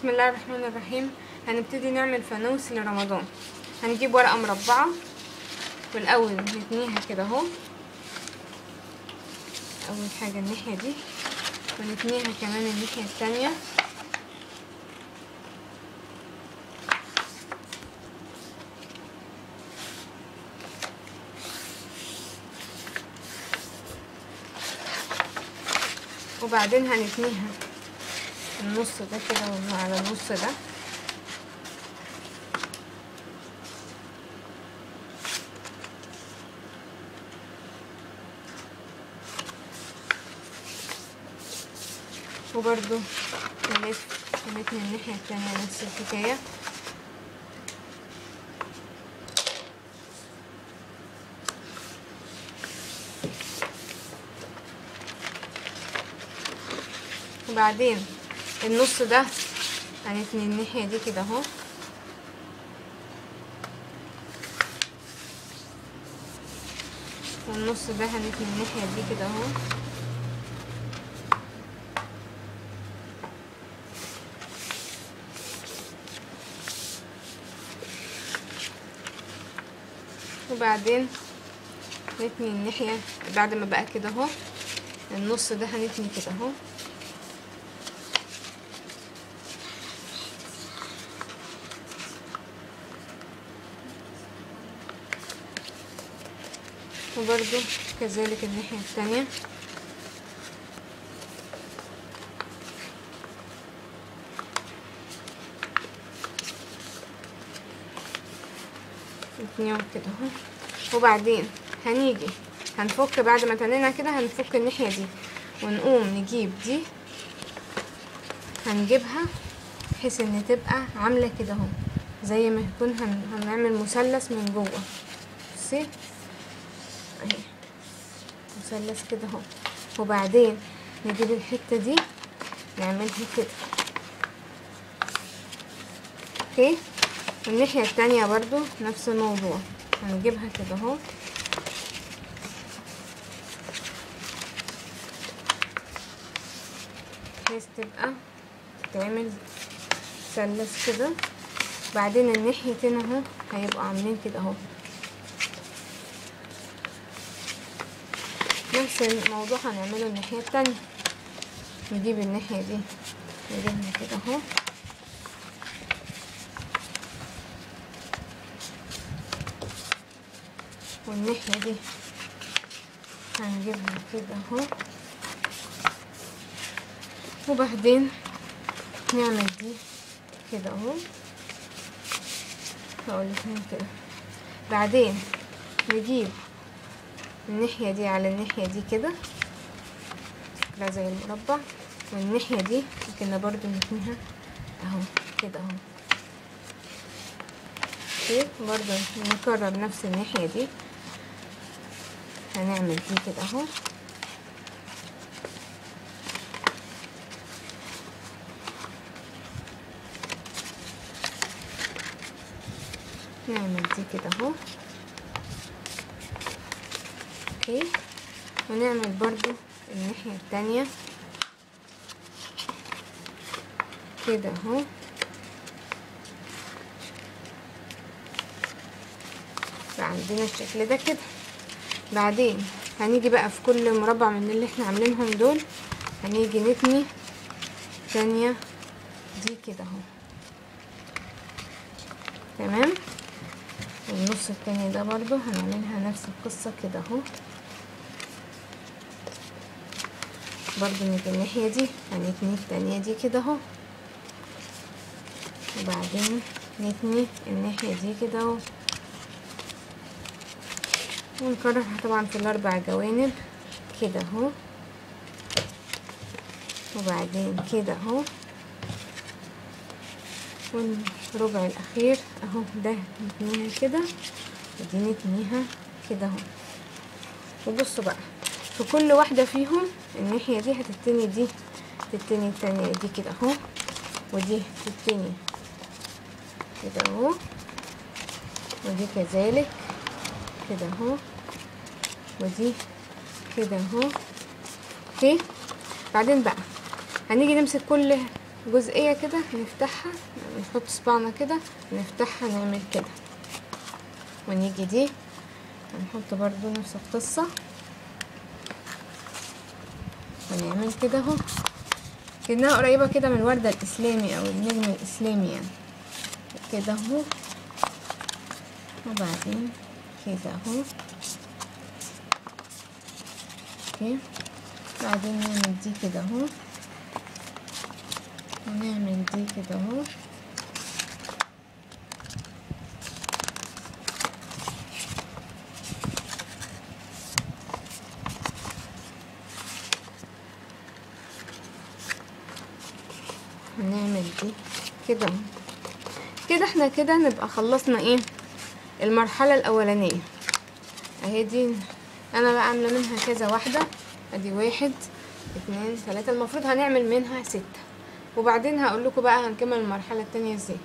بسم الله الرحمن الرحيم. هنبتدي نعمل فانوس لرمضان. هنجيب ورقة مربعة والاول نتنيها كده اهو، اول حاجة الناحية دي، ونتنيها كمان الناحية التانية، وبعدين هنتنيها النص ده كده على النص ده، وبرضو نتني الناحية التانية نفس الحكاية، وبعدين النص ده هنتني الناحية دي كده اهو، والنص ده هنتني الناحية دي كده اهو، وبعدين نتني الناحية بعد ما بقى كده اهو، النص ده هنتني كده اهو، وبرضو كذلك الناحية التانية، نتنيهم كده اهو. وبعدين هنيجي هنفك بعد ما تنينا كده، هنفك الناحية دي ونقوم نجيب دي، هنجيبها بحيث ان تبقى عاملة كده اهو، زي ما يكون هنعمل مثلث من جوه. بصي اهي مثلث كده اهو، وبعدين نجيب الحتة دي نعملها كده اوكي. الناحية التانية برضو نفس الموضوع، هنجيبها كده اهو، بحيث تبقى تتعمل مثلث كده. بعدين الناحيتين اهو هيبقوا عاملين كده اهو، نفس الموضوع هنعمله الناحية التانية. نجيب الناحية دي نجيبها كده اهو، والناحية دي هنجيبها كده اهو، وبعدين نعمل دي كده اهو، هقولكم كده. بعدين نجيب الناحية دي على الناحية دي كده زي المربع، والناحية دي كنا برضو نتنيها اهو كده اهو، برضو نكرر نفس الناحية دي، هنعمل دي كده اهو، نعمل دي كده اهو اوكي، ونعمل برضو الناحية التانية كده اهو، عندنا الشكل ده كده. بعدين هنيجي بقى في كل مربع من اللي احنا عاملينهم دول هنيجي نتني تانية دي كده اهو، تمام. والنص التاني ده برضو هنعملها نفس القصة كده اهو، برضو نيجي الناحية دي هنتني التانية دي كده اهو، وبعدين نتني الناحية دي كده اهو، ونكررها طبعا في الاربع جوانب كده اهو، وبعدين كده اهو، والربع الاخير اهو ده نتنيها كده، ودي نتنيها كده اهو. وبصوا بقى في كل واحدة فيهم الناحية دي هتتني دي، تتني التانية دي كده اهو، ودي تتني كده اهو، ودي كذلك كده اهو، ودي كده اهو اوكي. بعدين بقى هنيجي نمسك كل جزئية كده نفتحها، نحط صباعنا كده نفتحها نعمل كده، ونيجي دي هنحط برضو نفس القصة ونعمل كده اهو، كأنها قريبة كده من الوردة الإسلامي أو النجم الإسلامي يعني كده اهو. وبعدين كده اهو اوكي، بعدين نعمل دي كده اهو، ونعمل دي كده اهو، ونعمل دي كده اهو. كده احنا كده نبقى خلصنا ايه المرحلة الأولانية اهي. دي انا بقى عاملة منها كذا واحدة، ادي 1 2 3، المفروض هنعمل منها 6، وبعدين هقول لكم بقى هنكمل المرحلة التانية ازاي.